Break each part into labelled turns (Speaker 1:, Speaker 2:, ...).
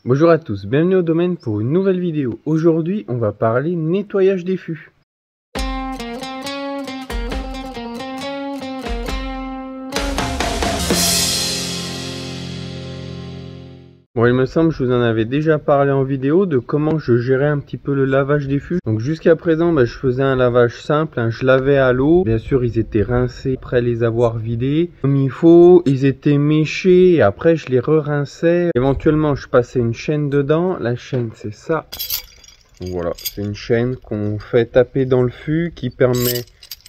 Speaker 1: Bonjour à tous, bienvenue au domaine pour une nouvelle vidéo. Aujourd'hui, on va parler nettoyage des fûts. Bon, il me semble que je vous en avais déjà parlé en vidéo de comment je gérais un petit peu le lavage des fûts. Donc jusqu'à présent, je faisais un lavage simple, je lavais à l'eau. Bien sûr, ils étaient rincés après les avoir vidés comme il faut. Ils étaient méchés et après je les re-rinçais. Éventuellement, je passais une chaîne dedans. La chaîne, c'est ça. Donc voilà, c'est une chaîne qu'on fait taper dans le fût qui permet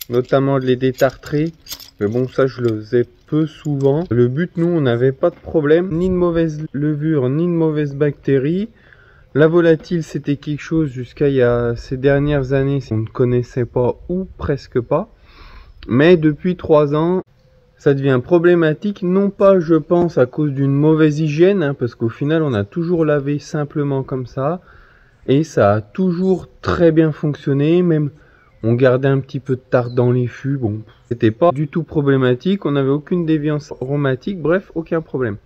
Speaker 1: notamment de les détartrer. Mais bon, ça je le faisais peu souvent. Le but, nous, on n'avait pas de problème, ni de mauvaise levure, ni de mauvaises bactéries. La volatile, c'était quelque chose jusqu'à ces dernières années, on ne connaissait pas ou presque pas. Mais depuis 3 ans, ça devient problématique, non pas, je pense, à cause d'une mauvaise hygiène, parce qu'au final, on a toujours lavé simplement comme ça. Et ça a toujours très bien fonctionné, même on gardait un petit peu de tarte dans les fûts, bon, c'était pas du tout problématique, on n'avait aucune déviance aromatique, bref, aucun problème.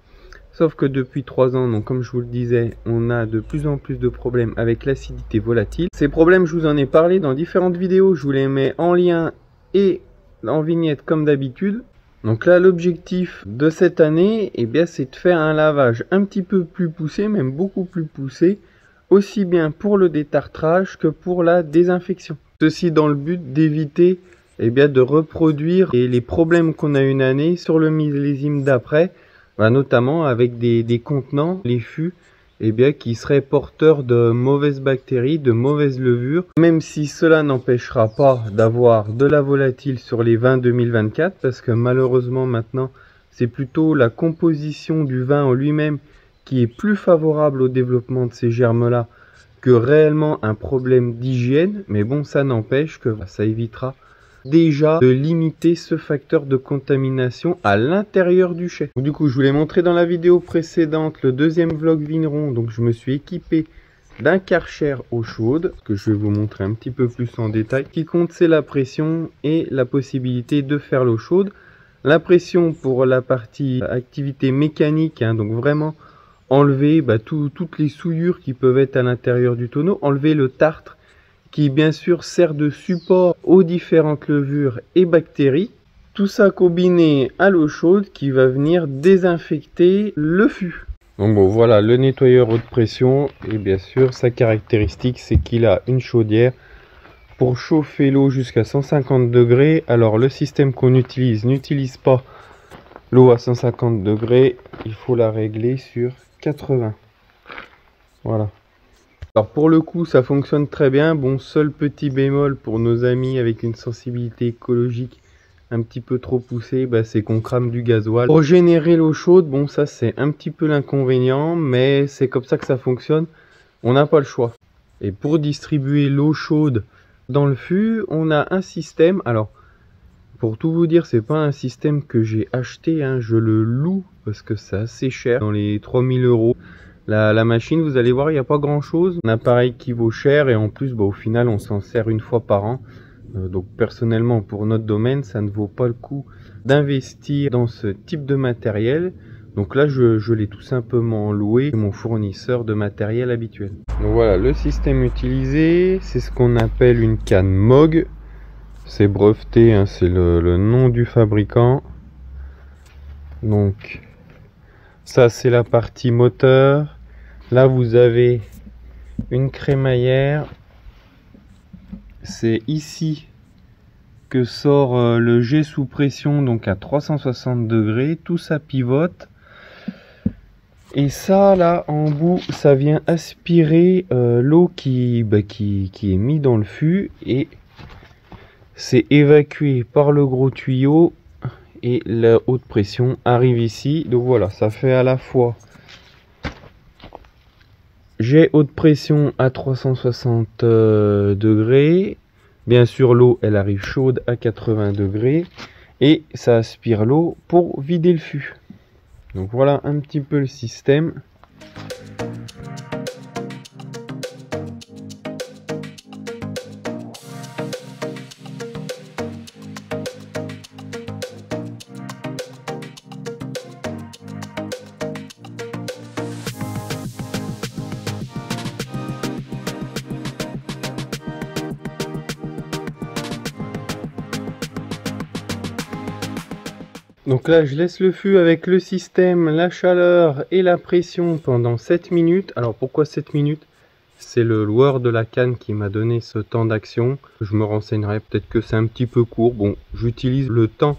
Speaker 1: Sauf que depuis 3 ans, donc comme je vous le disais, on a de plus en plus de problèmes avec l'acidité volatile. Ces problèmes, je vous en ai parlé dans différentes vidéos, je vous les mets en lien et en vignette comme d'habitude. Donc là, l'objectif de cette année, c'est de faire un lavage un petit peu plus poussé, même beaucoup plus poussé, aussi bien pour le détartrage que pour la désinfection. Ceci dans le but d'éviter de reproduire les problèmes qu'on a une année sur le millésime d'après, notamment avec des contenants, les fûts, qui seraient porteurs de mauvaises bactéries, de mauvaises levures, même si cela n'empêchera pas d'avoir de la volatile sur les vins 2024, parce que malheureusement maintenant, c'est plutôt la composition du vin en lui-même qui est plus favorable au développement de ces germes-là que réellement un problème d'hygiène. Mais bon, ça n'empêche que ça évitera déjà de limiter ce facteur de contamination à l'intérieur du chai. Du coup, je vous l'ai montré dans la vidéo précédente, le deuxième vlog vigneron. Donc, je me suis équipé d'un Karcher eau chaude, que je vais vous montrer un petit peu plus en détail. Ce qui compte, c'est la pression et la possibilité de faire l'eau chaude. La pression pour la partie activité mécanique, donc vraiment enlever toutes les souillures qui peuvent être à l'intérieur du tonneau, enlever le tartre qui bien sûr sert de support aux différentes levures et bactéries. Tout ça combiné à l'eau chaude qui va venir désinfecter le fût. Donc bon, voilà le nettoyeur haute pression, et bien sûr sa caractéristique c'est qu'il a une chaudière pour chauffer l'eau jusqu'à 150 degrés. Alors le système qu'on utilise n'utilise pas l'eau à 150 degrés, il faut la régler sur 80. Voilà. Alors pour le coup, ça fonctionne très bien. Bon, seul petit bémol pour nos amis avec une sensibilité écologique un petit peu trop poussée, c'est qu'on crame du gasoil. Pour générer l'eau chaude, bon, ça c'est un petit peu l'inconvénient, mais c'est comme ça que ça fonctionne. On n'a pas le choix. Et pour distribuer l'eau chaude dans le fût, on a un système. Alors, pour tout vous dire, c'est pas un système que j'ai acheté, je le loue parce que c'est assez cher, dans les 3000 €. La machine, vous allez voir, il n'y a pas grand chose. Un appareil qui vaut cher et en plus, au final, on s'en sert une fois par an. Donc personnellement, pour notre domaine, ça ne vaut pas le coup d'investir dans ce type de matériel. Donc là, je l'ai tout simplement loué chez mon fournisseur de matériel habituel. Donc voilà, le système utilisé, c'est ce qu'on appelle une canne Moog. C'est breveté, c'est le nom du fabricant. Donc ça c'est la partie moteur. Là vous avez une crémaillère. C'est ici que sort le jet sous pression, donc à 360 degrés. Tout ça pivote. Et ça là en bout, ça vient aspirer l'eau qui est mise dans le fût, et c'est évacué par le gros tuyau et la haute pression arrive ici. Donc voilà, ça fait à la fois jet haute pression à 360 degrés. Bien sûr, l'eau elle arrive chaude à 80 degrés et ça aspire l'eau pour vider le fût. Donc voilà un petit peu le système. Donc là, je laisse le fût avec le système, la chaleur et la pression pendant 7 minutes. Alors pourquoi 7 minutes? C'est le loueur de la canne qui m'a donné ce temps d'action. Je me renseignerai, peut-être que c'est un petit peu court. Bon, j'utilise le temps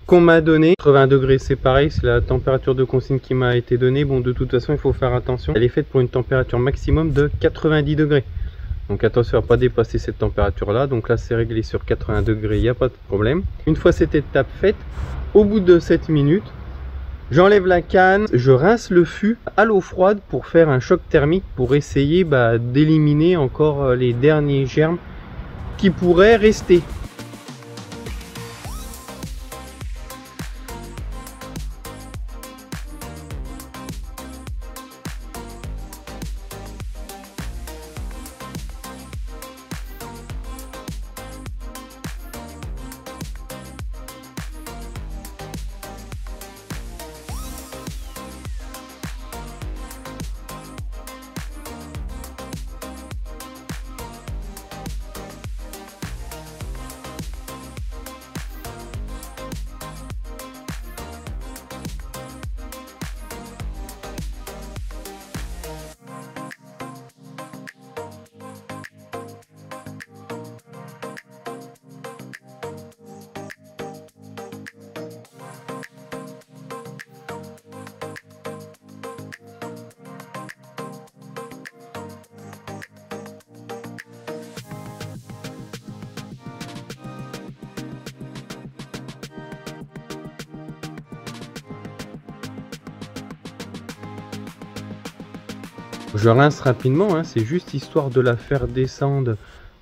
Speaker 1: qu'on m'a donné. 80 degrés, c'est pareil, c'est la température de consigne qui m'a été donnée. Bon, de toute façon, il faut faire attention. Elle est faite pour une température maximum de 90 degrés. Donc attention à ne pas dépasser cette température là. Donc là c'est réglé sur 80 degrés, il n'y a pas de problème. Une fois cette étape faite, au bout de 7 minutes, j'enlève la canne, je rince le fût à l'eau froide pour faire un choc thermique pour essayer d'éliminer encore les derniers germes qui pourraient rester. Je rince rapidement, hein, c'est juste histoire de la faire descendre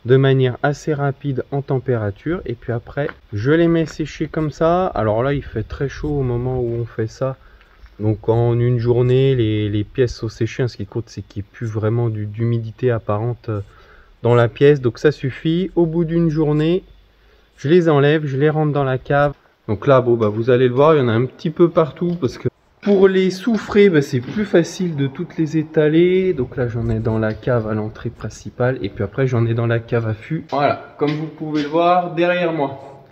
Speaker 1: de manière assez rapide en température. Et puis après, je les mets sécher comme ça. Alors là, il fait très chaud au moment où on fait ça. Donc en une journée, les pièces sont séchées. Ce qui compte, c'est qu'il n'y ait plus vraiment d'humidité apparente dans la pièce. Donc ça suffit. Au bout d'une journée, je les enlève, je les rentre dans la cave. Donc là, bon, vous allez le voir, il y en a un petit peu partout parce que pour les soufrer, c'est plus facile de toutes les étaler. Donc là, j'en ai dans la cave à l'entrée principale. Et puis après, j'en ai dans la cave à fût. Voilà, comme vous pouvez le voir derrière moi.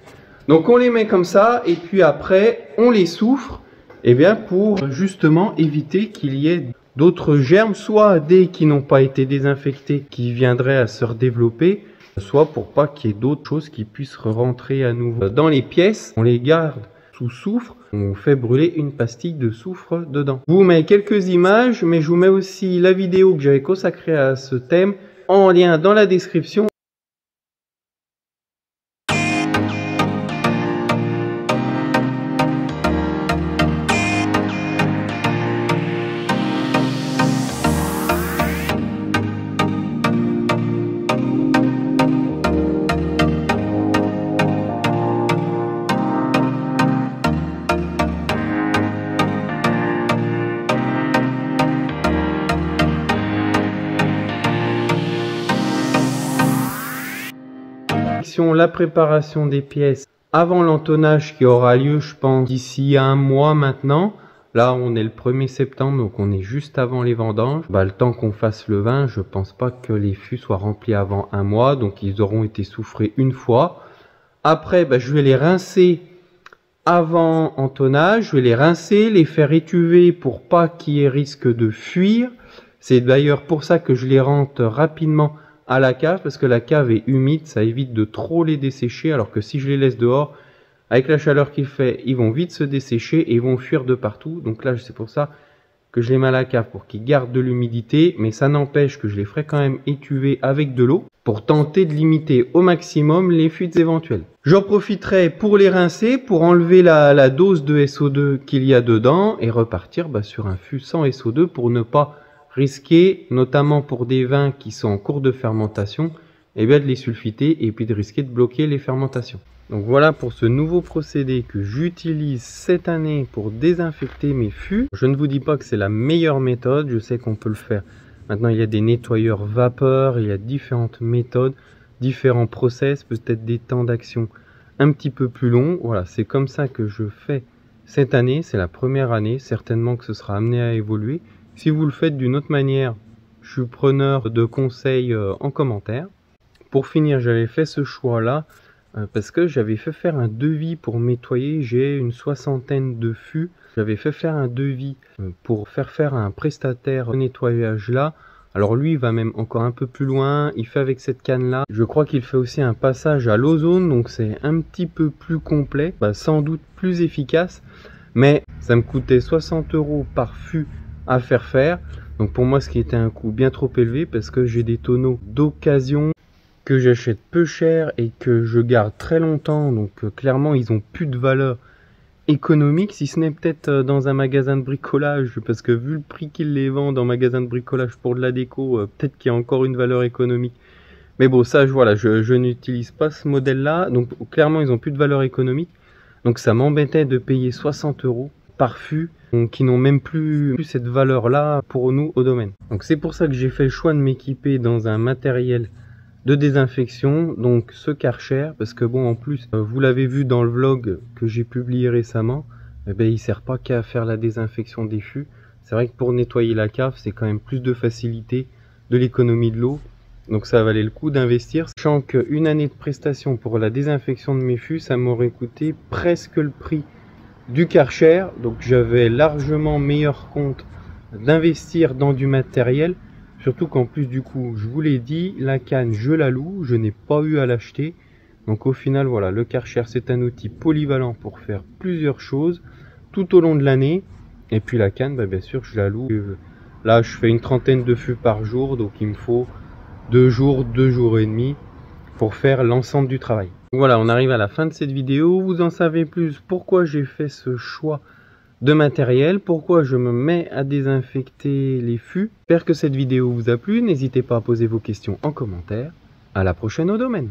Speaker 1: Donc on les met comme ça. Et puis après, on les soufre. Et bien pour justement éviter qu'il y ait d'autres germes. Soit des qui n'ont pas été désinfectés, qui viendraient à se redévelopper. Soit pour pas qu'il y ait d'autres choses qui puissent rentrer à nouveau dans les pièces. On les garde sous soufre. On fait brûler une pastille de soufre dedans. Je vous mets quelques images, mais je vous mets aussi la vidéo que j'avais consacrée à ce thème en lien dans la description. La préparation des pièces avant l'entonnage qui aura lieu, je pense, d'ici 1 mois maintenant. Là, on est le 1er septembre, donc on est juste avant les vendanges. Le temps qu'on fasse le vin, je pense pas que les fûts soient remplis avant 1 mois, donc ils auront été soufrés une fois. Après, je vais les rincer avant entonnage, je vais les rincer, les faire étuver pour pas qu'il y ait risque de fuir. C'est d'ailleurs pour ça que je les rentre rapidement à la cave, parce que la cave est humide, ça évite de trop les dessécher, alors que si je les laisse dehors, avec la chaleur qu'il fait, ils vont vite se dessécher et ils vont fuir de partout. Donc là, c'est pour ça que je les mets à la cave, pour qu'ils gardent de l'humidité, mais ça n'empêche que je les ferai quand même étuver avec de l'eau, pour tenter de limiter au maximum les fuites éventuelles. J'en profiterai pour les rincer, pour enlever la dose de SO2 qu'il y a dedans, et repartir sur un fût sans SO2 pour ne pas risquer, notamment pour des vins qui sont en cours de fermentation, de les sulfiter et puis de risquer de bloquer les fermentations. Donc voilà pour ce nouveau procédé que j'utilise cette année pour désinfecter mes fûts. Je ne vous dis pas que c'est la meilleure méthode, je sais qu'on peut le faire. Maintenant il y a des nettoyeurs vapeur, il y a différentes méthodes, différents process, peut-être des temps d'action un petit peu plus longs. Voilà, c'est comme ça que je fais cette année, c'est la première année, certainement que ce sera amené à évoluer. Si vous le faites d'une autre manière, je suis preneur de conseils en commentaire. Pour finir, j'avais fait ce choix-là parce que j'avais fait faire un devis pour nettoyer. J'ai une 60aine de fûts. J'avais fait faire un devis pour faire un prestataire de nettoyage là. Alors lui, il va même encore un peu plus loin. Il fait avec cette canne là. Je crois qu'il fait aussi un passage à l'ozone, donc c'est un petit peu plus complet, sans doute plus efficace. Mais ça me coûtait 60 € par fût à faire. Donc pour moi, ce qui était un coût bien trop élevé, parce que j'ai des tonneaux d'occasion que j'achète peu cher et que je garde très longtemps. Donc clairement, ils ont plus de valeur économique, si ce n'est peut-être dans un magasin de bricolage, parce que vu le prix qu'ils les vendent en magasin de bricolage pour de la déco, peut-être qu'il y a encore une valeur économique. Mais bon, ça, voilà, je n'utilise pas ce modèle-là, donc clairement, ils ont plus de valeur économique. Donc ça m'embêtait de payer 60 € par fût, qui n'ont même plus cette valeur-là pour nous au domaine. Donc c'est pour ça que j'ai fait le choix de m'équiper dans un matériel de désinfection, donc ce Karcher, parce que bon, en plus, vous l'avez vu dans le vlog que j'ai publié récemment, il sert pas qu'à faire la désinfection des fûts. C'est vrai que pour nettoyer la cave, c'est quand même plus de facilité, de l'économie de l'eau, donc ça valait le coup d'investir. Sachant qu'une année de prestation pour la désinfection de mes fûts, ça m'aurait coûté presque le prix du Karcher, donc j'avais largement meilleur compte d'investir dans du matériel. Surtout qu'en plus du coup, je vous l'ai dit, la canne je la loue, je n'ai pas eu à l'acheter. Donc au final voilà, le Karcher c'est un outil polyvalent pour faire plusieurs choses tout au long de l'année. Et puis la canne, bien sûr je la loue. Là je fais une trentaine de fûts par jour, donc il me faut 2 jours, 2 jours et demi pour faire l'ensemble du travail. Donc voilà, on arrive à la fin de cette vidéo. Vous en savez plus pourquoi j'ai fait ce choix de matériel, pourquoi je me mets à désinfecter les fûts. J'espère que cette vidéo vous a plu, n'hésitez pas à poser vos questions en commentaire. À la prochaine au domaine.